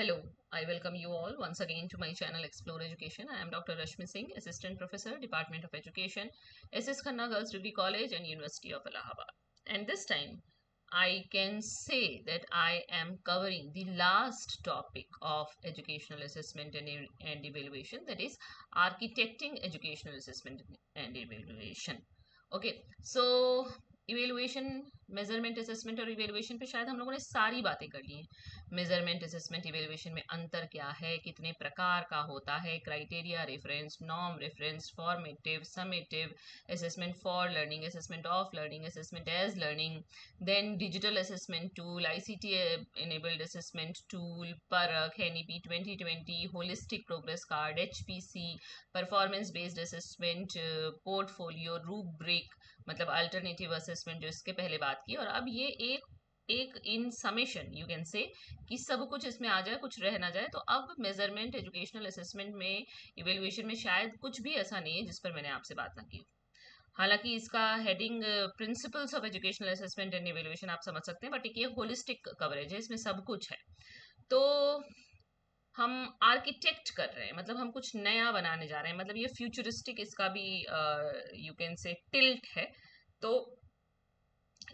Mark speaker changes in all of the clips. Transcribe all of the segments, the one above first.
Speaker 1: Hello, I welcome you all once again to my channel Explore Education. I am Dr. Rashmi Singh, Assistant Professor, Department of Education, SS Khanna Girls Degree College and University of Allahabad. And this time, I can say that I am covering the last topic of educational assessment and evaluation, that is architecting educational assessment and evaluation. Okay, so evaluation measurement assessment और evaluation पे शायद हम लोगों ने सारी बातें कर ली हैं। मेजरमेंट असेसमेंट इवेलुएशन में अंतर क्या है, कितने प्रकार का होता है, criteria, reference, norm reference, formative, summative, assessment for learning, assessment of learning, assessment as learning, then digital assessment tool, ICT enabled assessment tool, Parakh, NEP 2020, holistic progress card, HPC, performance based assessment, portfolio, rubric, मतलब alternative assessment जो इसके पहले बात की, और अब ये एक एक इन समेशन यू कैन से कि सब कुछ इसमें आ जाए, कुछ रह ना जाए। तो अब मेजरमेंट एजुकेशनल असेसमेंट में, इवेल्युएशन में शायद कुछ भी ऐसा नहीं है जिस पर मैंने आपसे बात ना की। हालांकि इसका heading principles of educational assessment and evaluation आप समझ सकते हैं, बट ये होलिस्टिक कवरेज है, इसमें सब कुछ है। तो हम आर्किटेक्ट कर रहे हैं, मतलब हम कुछ नया बनाने जा रहे हैं, मतलब ये फ्यूचरिस्टिक इसका भी यू कैन से टिल्ट है। तो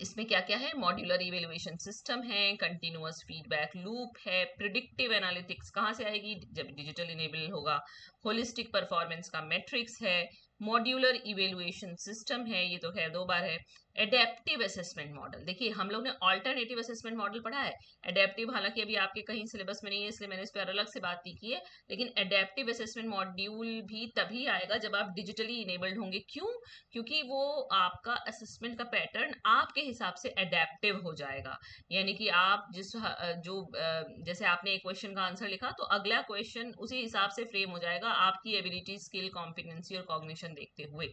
Speaker 1: इसमें क्या क्या है, मॉड्यूलर इवेल्युएशन सिस्टम है, कंटिन्यूअस फीडबैक लूप है, प्रिडिक्टिव एनालिटिक्स कहाँ से आएगी जब डिजिटल इनेबल होगा, होलिस्टिक परफॉर्मेंस का मैट्रिक्स है, मॉड्यूलर इवेल्युएशन सिस्टम है, ये तो खैर 2 बार है, एडेप्टिव असेसमेंट मॉडल। देखिए हम लोग ने ऑल्टरनेटिव असेसमेंट मॉडल पढ़ा है, एडेप्टिव हालांकि अभी आपके कहीं सिलेबस में नहीं है, इसलिए मैंने इस पर अलग से बात नहीं की है, लेकिन एडेप्टिव असेसमेंट मॉड्यूल भी तभी आएगा जब आप डिजिटली इनेबल्ड होंगे। क्यों? क्योंकि वो आपका असेसमेंट का पैटर्न आपके हिसाब से अडेप्टिव हो जाएगा, यानी कि आप जैसे आपने एक क्वेश्चन का आंसर लिखा तो अगला क्वेश्चन उसी हिसाब से फ्रेम हो जाएगा, आपकी एबिलिटी, स्किल, कॉम्पिटेंसी और कॉग्निशन देखते हुए।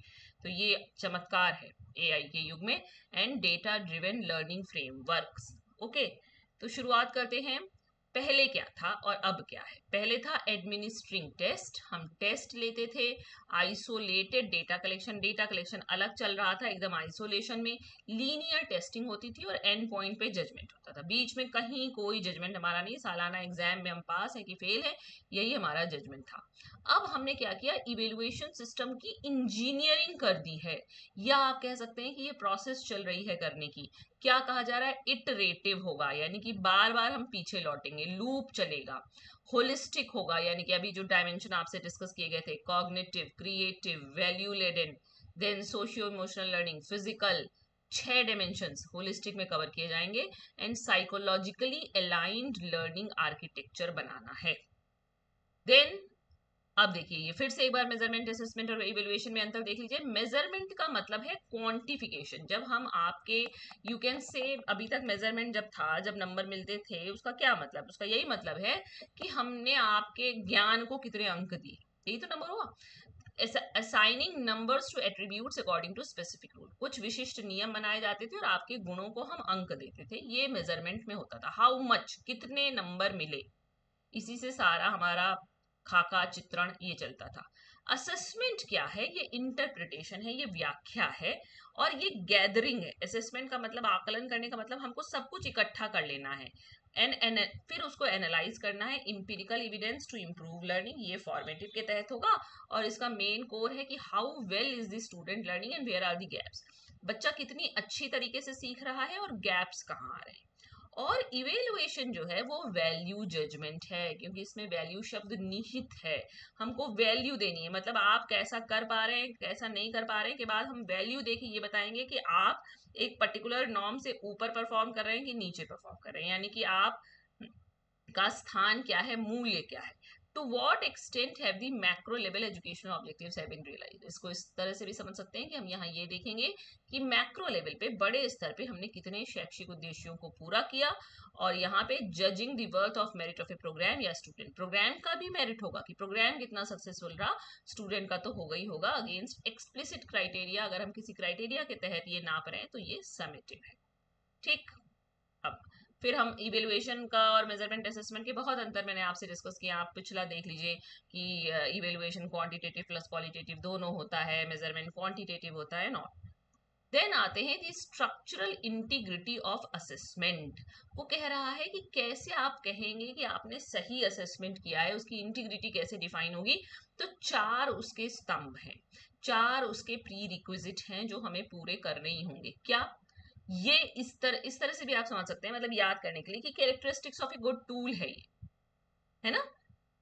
Speaker 1: तो ये चमत्कार है एआई के युग में, and data driven learning frameworks. Okay, तो शुरुआत करते हैं। पहले क्या था और अब क्या है? पहले था एडमिनिस्ट्रिंग टेस्ट, हम टेस्ट लेते थे, आइसोलेटेड डेटा कलेक्शन अलग चल रहा था, एकदम आइसोलेशन में, लीनियर टेस्टिंग होती थी और एंड पॉइंट पे जजमेंट होता था, बीच में कहीं कोई जजमेंट हमारा नहीं, सालाना एग्जाम में हम पास है कि फेल है, यही हमारा जजमेंट था। अब हमने क्या किया, इवेल्युएशन सिस्टम की इंजीनियरिंग कर दी है, या आप कह सकते हैं कि ये प्रोसेस चल रही है करने की। क्या कहा जा रहा है, इटरेटिव होगा, यानी कि बार बार हम पीछे लौटेंगे, लूप चलेगा। होलिस्टिक होगा, यानी कि अभी जो डायमेंशन आपसे डिस्कस किए गए थे, cognitive, creative, value laden, then socio emotional learning, physical, 6 dimensions holistic में कवर किए जाएंगे, and psychologically aligned learning architecture बनाना है। देन अब देखिए, ये फिर से एक बार मेजरमेंट असेसमेंट और इवेल्युएशन में अंतर देख लीजिए। मेजरमेंट का मतलब है क्वांटिफिकेशन, जब हम आपके यू कैन से, अभी तक मेजरमेंट जब था, जब नंबर मिलते थे, उसका क्या मतलब, उसका यही मतलब है कि हमने आपके ज्ञान को कितने अंक दिए, यही तो नंबर हुआ। Assigning numbers to attributes according to specific rule, कुछ विशिष्ट नियम बनाए जाते थे और आपके गुणों को हम अंक देते थे, ये मेजरमेंट में होता था। हाउ मच, कितने नंबर मिले, इसी से सारा हमारा खाका चित्रण ये चलता था। असेसमेंट क्या है, ये इंटरप्रिटेशन है, ये व्याख्या है, और ये गैदरिंग है। असेसमेंट का मतलब, आकलन करने का मतलब, हमको सब कुछ इकट्ठा कर लेना है, एंड फिर उसको एनालाइज करना है, empirical evidence to improve learning, ये फॉर्मेटिव के तहत होगा। और इसका मेन कोर है कि how well is the student learning and where are the gaps, बच्चा कितनी अच्छी तरीके से सीख रहा है और गैप्स कहाँ आ रहे हैं। और इवेलुएशन जो है वो वैल्यू जजमेंट है, क्योंकि इसमें वैल्यू शब्द निहित है, हमको वैल्यू देनी है, मतलब आप कैसा कर पा रहे हैं, कैसा नहीं कर पा रहे हैं, के बाद हम वैल्यू देके ये बताएंगे कि आप एक पर्टिकुलर नॉर्म से ऊपर परफॉर्म कर रहे हैं कि नीचे परफॉर्म कर रहे हैं, यानी कि आप का स्थान क्या है, मूल्य क्या है। To what extent have the macro level educational objectives have been realised, इसको इस तरह से भी समझ सकते हैं कि हम यहाँ ये देखेंगे कि मैक्रो लेवल पे, बड़े स्तर पे हमने कितने शैक्षिक उद्देश्यों को पूरा किया। और यहाँ पे judging the worth of merit of a programme या स्टूडेंट, प्रोग्राम का भी मेरिट होगा कि प्रोग्राम कितना सक्सेसफुल रहा, स्टूडेंट का तो होगा ही होगा, अगेंस्ट एक्सप्लिसिट क्राइटेरिया, अगर हम किसी क्राइटेरिया के तहत ये नाप रहे हैं तो ये समेटिव है। ठीक, अब फिर हम इवेलुएशन का और मेजरमेंट असेसमेंट के बहुत अंतर मैंने आपसे डिस्कस किया, आप पिछला देख लीजिए कि इवेलुएशन क्वांटिटेटिव प्लस क्वालिटेटिव दोनों होता है, मेजरमेंट क्वांटिटेटिव होता है, नॉट। देन आते हैं दी स्ट्रक्चरल इंटीग्रिटी ऑफ असेसमेंट। वो कह रहा है कि कैसे आप कहेंगे कि आपने सही असेसमेंट किया है, उसकी इंटीग्रिटी कैसे डिफाइन होगी। तो 4 उसके स्तंभ हैं, 4 उसके प्री रिक्विजिट हैं जो हमें पूरे करने ही होंगे। क्या ये इस तरह से भी आप समझ सकते हैं, मतलब याद करने के लिए कि characteristics of a good tool है ये, है ना।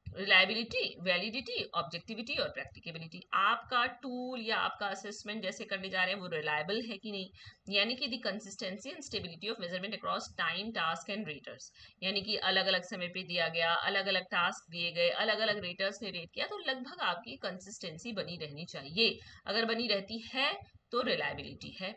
Speaker 1: रिलायबिलिटी, वैलिडिटी, ऑब्जेक्टिविटी और प्रैक्टिकेबिलिटी। आपका टूल या आपका असेसमेंट जैसे करने जा रहे हैं वो रिलायबल है कि नहीं, यानी कि the consistency and stability of measurement across time, task and raters. यानी कि अलग अलग समय पे दिया गया, अलग अलग टास्क दिए गए, अलग अलग रेटर्स ने रेट किया, तो लगभग आपकी कंसिस्टेंसी बनी रहनी चाहिए। अगर बनी रहती है तो रिलायबिलिटी है।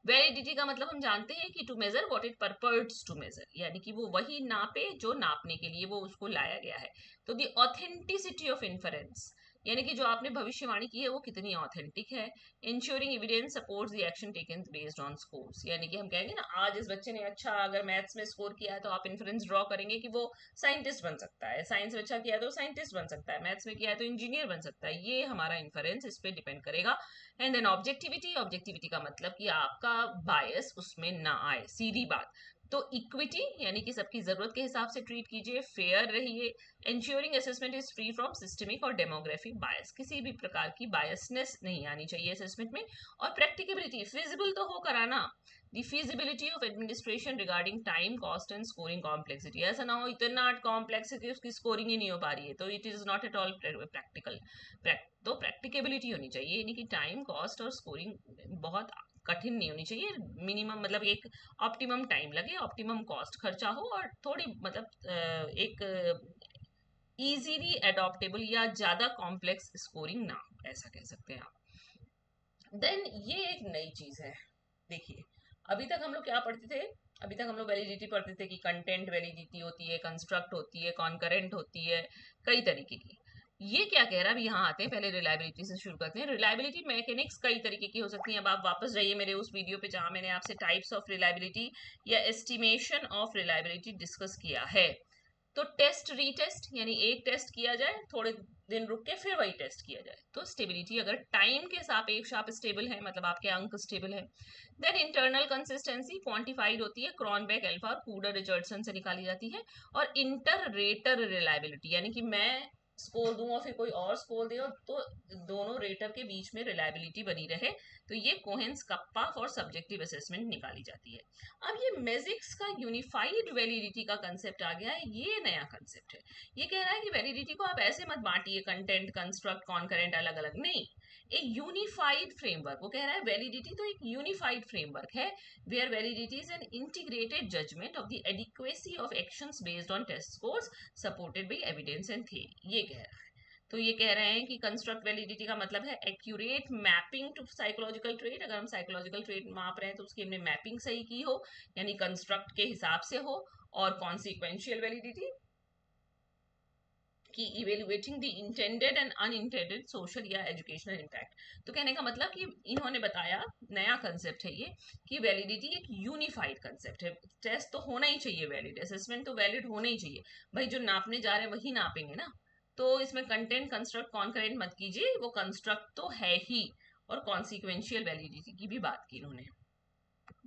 Speaker 1: वैलिडिटी का मतलब हम जानते हैं कि to measure what it purpose to measure, यानी कि वो वही नापे जो नापने के लिए वो उसको लाया गया है। तो दी ऑथेंटिसिटी ऑफ इन्फरेंस, यानी कि जो आपने भविष्यवाणी की है वो कितनी ऑथेंटिक है। Ensuring evidence supports the action taken based on scores, यानी कि हम कहेंगे ना आज इस बच्चे ने अच्छा अगर मैथ्स में स्कोर किया है तो आप इन्फरेंस ड्रॉ करेंगे कि वो साइंटिस्ट बन सकता है, साइंस में अच्छा किया है तो साइंटिस्ट बन सकता है, मैथ्स में किया है तो इंजीनियर बन सकता है। ये हमारा इन्फरेंस इस पे डिपेंड करेगा। एंड देन ऑब्जेक्टिविटी, ऑब्जेक्टिविटी का मतलब कि आपका बायस उसमें ना आए, सीधी बात। तो इक्विटी, यानी कि सबकी जरूरत के हिसाब से ट्रीट कीजिए, फेयर रहिए। Ensuring assessment is free from systemic और डेमोग्राफिक बायस, किसी भी प्रकार की बायसनेस नहीं आनी चाहिए असेसमेंट में। और प्रैक्टिकेबिलिटी, फिजिबल तो हो कराना। The feasibility of administration regarding time, cost and scoring complexity, ऐसा ना हो इतना कॉम्प्लेक्स है कि उसकी स्कोरिंग ही नहीं हो पा रही है, तो it is not at all practical. तो प्रैक्टिकेबिलिटी होनी चाहिए, यानी कि टाइम, कॉस्ट और स्कोरिंग बहुत कठिन नहीं होनी चाहिए। मिनिमम मतलब एक ऑप्टिमम टाइम लगे, ऑप्टिमम कॉस्ट खर्चा हो, और थोड़ी मतलब एक इजीली एडॉप्टेबल या ज्यादा कॉम्प्लेक्स स्कोरिंग ना, ऐसा कह सकते हैं आप। देन ये एक नई चीज है, देखिए अभी तक हम लोग क्या पढ़ते थे। अभी तक हम लोग वैलिडिटी पढ़ते थे कि कंटेंट वैलिडिटी होती है, कंस्ट्रक्ट होती है, कॉन्करेंट होती है, कई तरीके की। ये क्या कह रहा है, अभी यहाँ आते हैं, पहले रिलायबिलिटी से शुरू करते हैं। रिलायबिलिटी मैकेनिक्स कई तरीके की हो सकती है। अब आप वापस जाइए मेरे उस वीडियो पे जहां मैंने आपसे टाइप्स ऑफ रिलायबिलिटी या एस्टिमेशन ऑफ रिलायबिलिटी डिस्कस किया है। तो टेस्ट रीटेस्ट, यानी एक टेस्ट किया जाए, थोड़े दिन रुक के फिर वही टेस्ट किया जाए। तो स्टेबिलिटी, अगर टाइम के सापेक्ष आप स्टेबल है, मतलब आपके अंक स्टेबल है। देन इंटरनल कंसिस्टेंसी क्वांटिफाइड होती है, क्रॉनबेक, अल्फा और कूडर रिचर्डसन से निकाली जाती है। और इंटर रेटर रिलायबिलिटी, यानी कि मैं स्कोर दूं और फिर कोई और स्कोर दे, तो दोनों रेटर के बीच में रिलायबिलिटी बनी रहे, तो ये कोहेंस कप्पा फॉर सब्जेक्टिव असेसमेंट निकाली जाती है। अब ये मेजिक्स का यूनिफाइड वैलिडिटी का कंसेप्ट आ गया है, ये नया कंसेप्ट है। ये कह रहा है कि वैलिडिटी को आप ऐसे मत बांटिए कंटेंट, कंस्ट्रक्ट, कॉन्करेंट अलग अलग, नहीं, एक यूनिफाइड फ्रेमवर्क। वो कह रहा है वैलिडिटी तो एक यूनिफाइड फ्रेमवर्क है, where validity is an integrated judgement of the adequacy of actions based on test scores supported by evidence and theory, ये कह रहा है। तो ये कह रहे हैं कि कंस्ट्रक्ट वैलिडिटी का मतलब है accurate mapping to psychological trait. अगर हम साइकोलॉजिकल ट्रेट माप रहे हैं तो उसकी हमने मैपिंग सही की हो, यानी कंस्ट्रक्ट के हिसाब से हो। और कॉन्सिक्वेंशियल वैलिडिटी कि evaluating the intended and unintended social या एजुकेशनल इम्पैक्ट। तो कहने का मतलब कि इन्होंने बताया, नया कंसेप्ट है ये, कि वैलिडिटी एक यूनिफाइड कंसेप्ट है। टेस्ट तो होना ही चाहिए वैलिड, असेसमेंट तो वैलिड होना ही चाहिए, भाई जो नापने जा रहे हैं वही नापेंगे ना। तो इसमें कंटेंट, कंस्ट्रक्ट, कॉन्करेंट मत कीजिए, वो कंस्ट्रक्ट तो है ही। और कॉन्सिक्वेंशियल वैलिडिटी की भी बात की इन्होंने।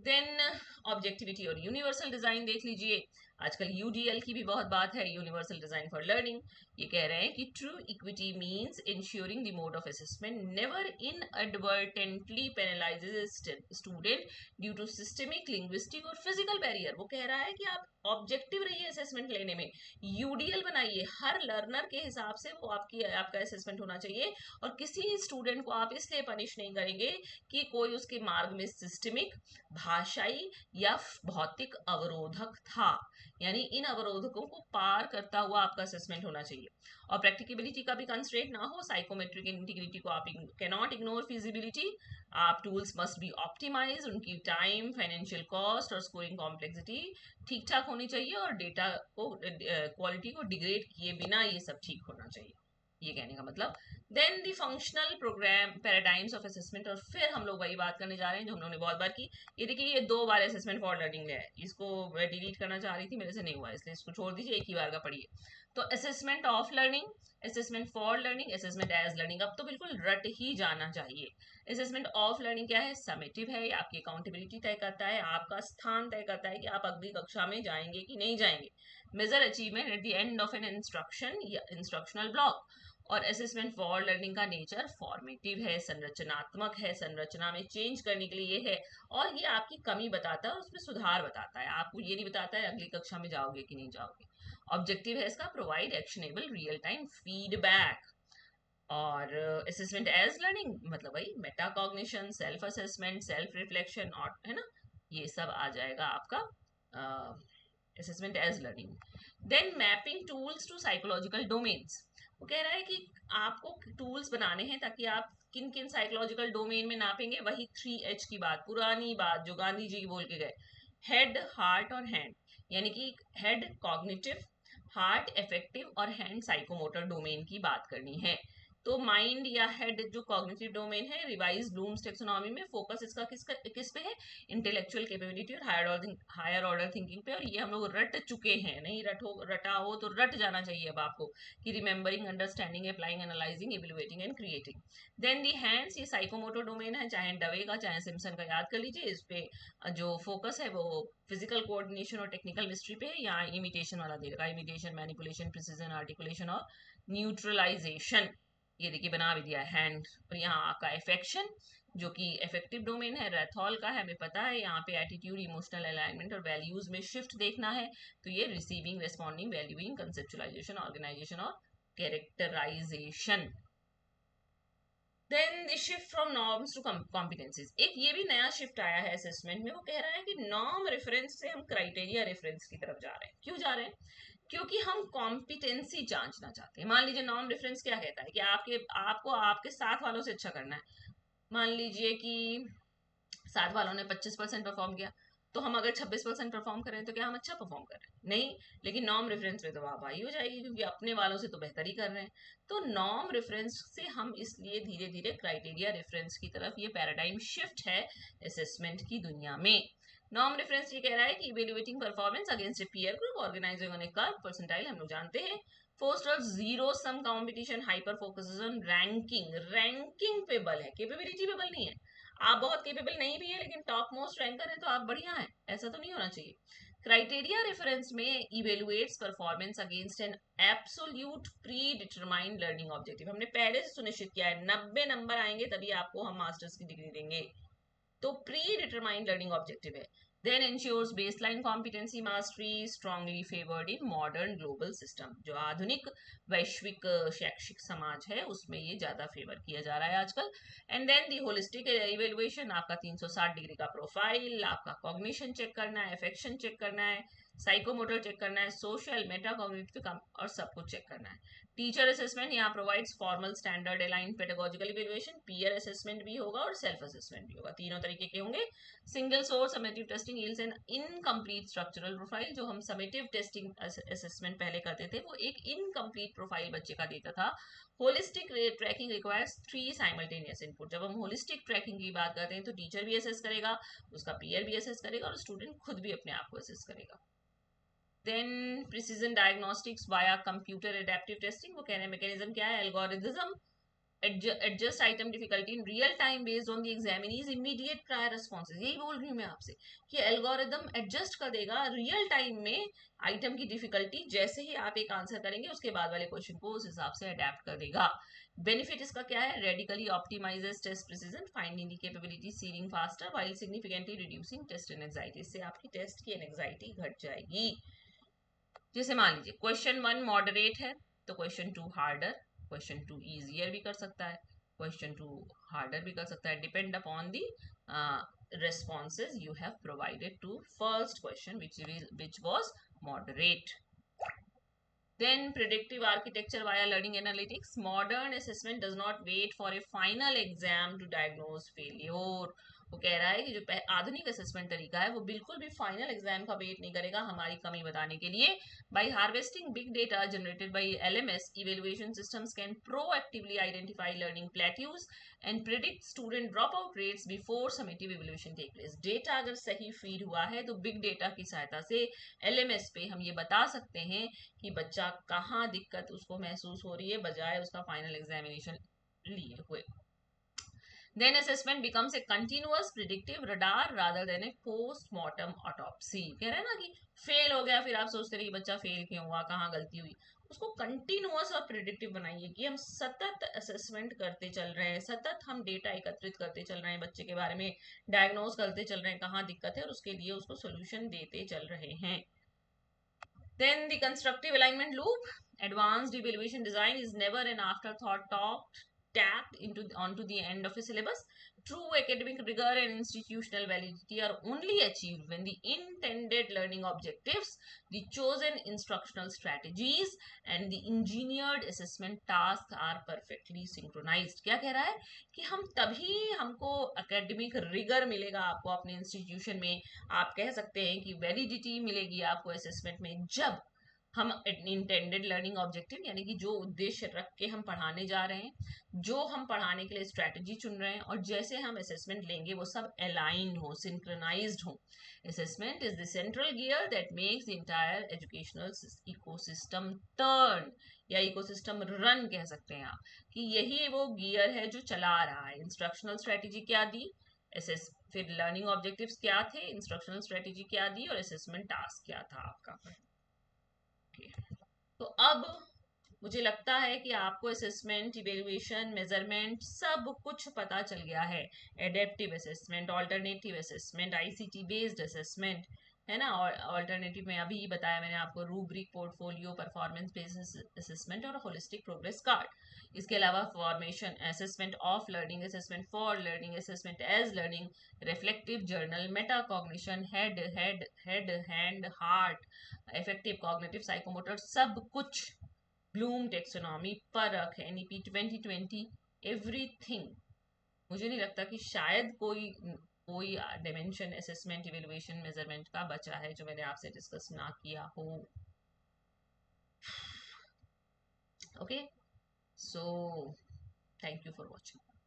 Speaker 1: देन ऑब्जेक्टिविटी और यूनिवर्सल डिजाइन देख लीजिए। आजकल यूडीएल की भी बहुत बात है, यूनिवर्सल डिजाइन फॉर लर्निंग। ये कह रहे हैं कि true equity means ensuring the mode of assessment never inadvertently penalises student due to systemic, linguistic और फिजिकल बैरियर। वो कह रहा है कि आप ऑब्जेक्टिव रहिए असेसमेंट लेने में, यूडीएल बनाइए, हर लर्नर के हिसाब से वो आपका असेसमेंट होना चाहिए। और किसी स्टूडेंट को आप इसलिए पनिश नहीं करेंगे कि कोई उसके मार्ग में सिस्टमिक, भाषाई या भौतिक अवरोधक था, यानी इन अवरोधकों को पार करता हुआ आपका असेसमेंट होना चाहिए। और प्रैक्टिकेबिलिटी का भी कंस्ट्रेंट ना हो, साइकोमेट्रिक इंटीग्रिटी को आप कैनॉट इग्नोर, फिजिबिलिटी, आप टूल्स मस्ट बी ऑप्टिमाइज, उनकी टाइम, फाइनेंशियल कॉस्ट और स्कोरिंग कॉम्प्लेक्सिटी ठीक ठाक होनी चाहिए, और डेटा को क्वालिटी को डिग्रेड किए बिना ये सब ठीक होना चाहिए। ये कहने का मतलब then the functional programme paradigms of assessment, और फिर हम लोग वही बात करने जा रहे हैं जो हम लोगों ने बहुत बार की। ये देखिए ये 2 बार असेसमेंट फॉर लर्निंग में है, इसको मैं डिलीट करना चाह रही थी, मेरे से नहीं हुआ, इसलिए इसको छोड़ दीजिए, एक ही बार का पढ़िए। तो assessment of learning, assessment for learning, assessment as learning, अब तो बिल्कुल रट ही जाना चाहिए। असेसमेंट ऑफ लर्निंग क्या है? समेटिव है, या आपकी अकाउंटेबिलिटी तय करता है, आपका स्थान तय करता है कि आप अगली कक्षा में जाएंगे कि नहीं जाएंगे। Measure achievement at the end of an instruction या इंस्ट्रक्शनल ब्लॉक। और असेसमेंट फॉर लर्निंग का नेचर फॉर्मेटिव है, संरचनात्मक है, संरचना में चेंज करने के लिए ये है, और ये आपकी कमी बताता है और उसमें सुधार बताता है, आपको ये नहीं बताता है अगली कक्षा में जाओगे कि नहीं जाओगे। ऑब्जेक्टिव है इसका provide actionable real time feedback. और असेसमेंट एज लर्निंग मतलब वही metacognition, self assessment, self reflection, और है ना, ये सब आ जाएगा आपका assessment as learning. Then mapping tools to psychological domains, वो कह रहा है कि आपको टूल्स बनाने हैं ताकि आप किन किन साइकोलॉजिकल डोमेन में नापेंगे, वही 3H की बात, पुरानी बात जो गांधी जी बोल के गए, हेड, हार्ट और हैंड। यानी कि हेड कॉग्निटिव, हार्ट इफेक्टिव और हैंड साइकोमोटर डोमेन की बात करनी है। तो माइंड या हेड जो कॉग्निटिव डोमेन है, रिवाइज ब्लूम्स टेक्सोनॉमी में फोकस इसका किस पे है? इंटेलेक्चुअल कैपेबिलिटी और हायर ऑर्डर थिंकिंग पे। और ये हम लोग रट चुके हैं, नहीं रटा हो तो रट जाना चाहिए अब आपको, कि remembering, understanding, applying, analysing, evaluating and creating. Then the hands, ये साइकोमोटर डोमेन है, चाहे डवे का चाहे सिम्पसन का, याद कर लीजिए। इस पे जो फोकस है वो फिजिकल कोऑर्डिनेशन और टेक्निकल मिस्ट्री पे है, या इमिटेशन वाला देगा, इमिटेशन, मैनिपुलेशन, प्रिसीजन, आर्टिकुलेशन और न्यूट्रलाइजेशन। ये देखिए बना भी दिया हैंड। और यहाँ आपका एफेक्शन जो कि इफेक्टिव डोमेन है, रेथॉल का है, हमें पता है। यहाँ पे एटीट्यूड, इमोशनल अलाइनमेंट और वैल्यूज में शिफ्ट देखना है, तो ये receiving, responding, valuing, conceptualisation, organisation और characterisation. Then the shift from norms to competencies, एक ये भी नया शिफ्ट आया है असेसमेंट में। वो कह रहा है कि नॉर्म रेफरेंस से हम क्राइटेरिया रेफरेंस की तरफ जा रहे हैं। क्यों जा रहे हैं? क्योंकि हम कॉम्पिटेंसी जांचना चाहते हैं। मान लीजिए नॉर्म रेफरेंस क्या कहता है कि आपको आपके साथ वालों से अच्छा करना है। मान लीजिए कि साथ वालों ने 25% परफॉर्म किया, तो हम अगर 26% परफॉर्म करें तो क्या हम अच्छा परफॉर्म कर रहे हैं? नहीं। लेकिन नॉर्म रेफरेंस में तो वाहवाही हो जाएगी, क्योंकि अपने वालों से तो बेहतर ही कर रहे हैं। तो नॉर्म रेफरेंस से हम इसलिए धीरे धीरे क्राइटेरिया रेफरेंस की तरफ, ये पैराडाइम शिफ्ट है असेसमेंट की दुनिया में। नॉर्म रेफरेंस ये कह रहा है कि evaluating performance against a peer group, organising on a curve, percentile हम लोग जानते हैं। Foster zero sum competition, hyper focus on ranking, ranking पे बल है, कैपेबिलिटी पे बल नहीं है। आप बहुत केपेबल नहीं भी है लेकिन टॉप मोस्ट रैंकर है तो आप बढ़िया हैं, ऐसा तो नहीं होना चाहिए। क्राइटेरिया रेफरेंस में evaluates performance against an absolute pre determined learning objective. हमने पहले से सुनिश्चित किया है 90 नंबर आएंगे तभी आपको हम मास्टर्स की डिग्री देंगे, तो प्री डिटरमाइंड लर्निंग ऑब्जेक्टिव है। Then ensures baseline competency mastery strongly favored in modern global system, जो आधुनिक वैश्विक शैक्षिक समाज है उसमें ये ज्यादा फेवर किया जा रहा है आजकल। And then the holistic evaluation, आपका 360 डिग्री का प्रोफाइल, आपका कॉग्निशन चेक करना है, अफेक्शन चेक करना है, साइकोमोटर चेक करना है, सोशल, मेटा कॉग्निटिव और सब कुछ चेक करना है। टीचर असेसमेंट यहाँ provides formal standard align pedagogical evaluation, peer assessment भी होगा और सेल्फ असेसमेंट भी होगा, तीनों तरीके के होंगे। Single source summative testing yields N incomplete structural profile, जो हम समेटिव टेस्टिंग असेसमेंट पहले करते थे वो एक इनकम्प्लीट प्रोफाइल बच्चे का देता था। Holistic tracking requires 3 simultaneous input, जब हम होलिस्टिक ट्रैकिंग की बात करते हैं तो टीचर भी असेस करेगा, उसका पीयर भी असेस करेगा और स्टूडेंट खुद भी अपने आप को असेस करेगा। Then precision diagnostics via computer adaptive testing, वो कह रहे हैं मैकेनिज्म क्या है? Algorithm adjust item difficulty in real time based on the examinee's immediate prior responses। यही बोल रही हूँ मैं आपसे कि एल्गोरिदम एडजस्ट कर देगा रियल टाइम में आइटम की डिफिकल्टी, जैसे ही आप एक आंसर करेंगे उसके बाद वाले क्वेश्चन को उस हिसाब से अडेप्ट कर देगा। बेनिफिट इसका क्या है? Radically optimises test precision, finding the capability seeding faster while significantly reducing test anxiety. इससे आपकी टेस्ट की एंजाइटी घट जाएगी। जैसे मान लीजिए क्वेश्चन 1 मॉडरेट है तो क्वेश्चन 2 हार्डर, क्वेश्चन 2 इजियर भी कर सकता है, क्वेश्चन 2 हार्डर भी कर सकता है, depend upon the responses you have provided to first question which was moderate. Then predictive architecture via learning analytics, modern assessment does not wait for a final exam to diagnose failure। वो कह रहा है कि जो आधुनिक assessment तरीका है वो बिल्कुल भी फाइनल एग्जाम का वेट नहीं करेगा हमारी कमी बताने के लिए. By harvesting big data generated by LMS, evaluation systems can proactively identify learning plateaus and predict student drop out rates before summative evaluation take place. Data अगर सही फीड हुआ है तो बिग डेटा की सहायता से एलएमएस पे हम ये बता सकते हैं कि बच्चा कहाँ दिक्कत उसको महसूस हो रही है बजाय उसका फाइनल एग्जामिनेशन लिए हुए. Then assessment becomes a continuous predictive radar rather than a post-mortem autopsy. कह रहे हैं ना कि फेल हो गया, फिर आप सोचते रहिए बच्चा फेल क्यों हुआ, कहाँ गलती हुई. उसको कंटिन्यूअस और प्रिडिक्टिव बनाइए कि हम सतत असेसमेंट करते चल रहे हैं, सतत हम डेटा एकत्रित करते चल रहे हैं, बच्चे के बारे में डायग्नोज करते चल रहे हैं कहाँ दिक्कत है और उसके लिए उसको सोल्यूशन देते चल रहे हैं. Then the constructive alignment loop. Advanced evaluation design is never an afterthought tacked onto the end of a syllabus. True academic rigor and institutional validity are only achieved when the intended learning objectives, the chosen instructional strategies, and the engineered assessment tasks are perfectly synchronized. क्या कह रहा है कि हम तभी हमको academic rigor मिलेगा आपको अपने इंस्टीट्यूशन में. आप कह सकते हैं कि वैलिडिटी मिलेगी आपको असेसमेंट में जब हम इंटेंडेड लर्निंग ऑब्जेक्टिव यानी कि जो उद्देश्य रख के हम पढ़ाने जा रहे हैं, जो हम पढ़ाने के लिए स्ट्रेटजी चुन रहे हैं और जैसे हम असेसमेंट लेंगे वो सब अलाइन हो, सिंक्रोनाइज्ड हो. Assessment is the central gear that makes the entire educational ecosystem turn या इकोसिस्टम रन कह सकते हैं आप, कि यही वो गियर है जो चला रहा है. इंस्ट्रक्शनल स्ट्रेटजी क्या दी, एसेस फिर लर्निंग ऑब्जेक्टिव्स क्या थे, इंस्ट्रक्शनल स्ट्रेटजी क्या दी और असेसमेंट टास्क क्या था आपका. तो अब मुझे लगता है कि आपको असेसमेंट, इवेल्युएशन, मेजरमेंट सब कुछ पता चल गया है. Adaptive assessment, alternative assessment, ICT based assessment है ना. और ऑल्टरनेटिव में अभी बताया मैंने आपको rubric, portfolio, performance based assessment और होलिस्टिक प्रोग्रेस कार्ड. इसके अलावा formation assessment of learning, assessment for learning, assessment as learning, reflective journal, metacognition, head hand heart, affective cognitive psychomotor, सब कुछ. Bloom taxonomy, Parakh, NEP 2020, everything. मुझे नहीं लगता कि शायद कोई कोई डायमेंशन असेसमेंट, इवेल्युएशन, मेजरमेंट का बचा है जो मैंने आपसे डिस्कस ना किया हो. Okay, so thank you for watching.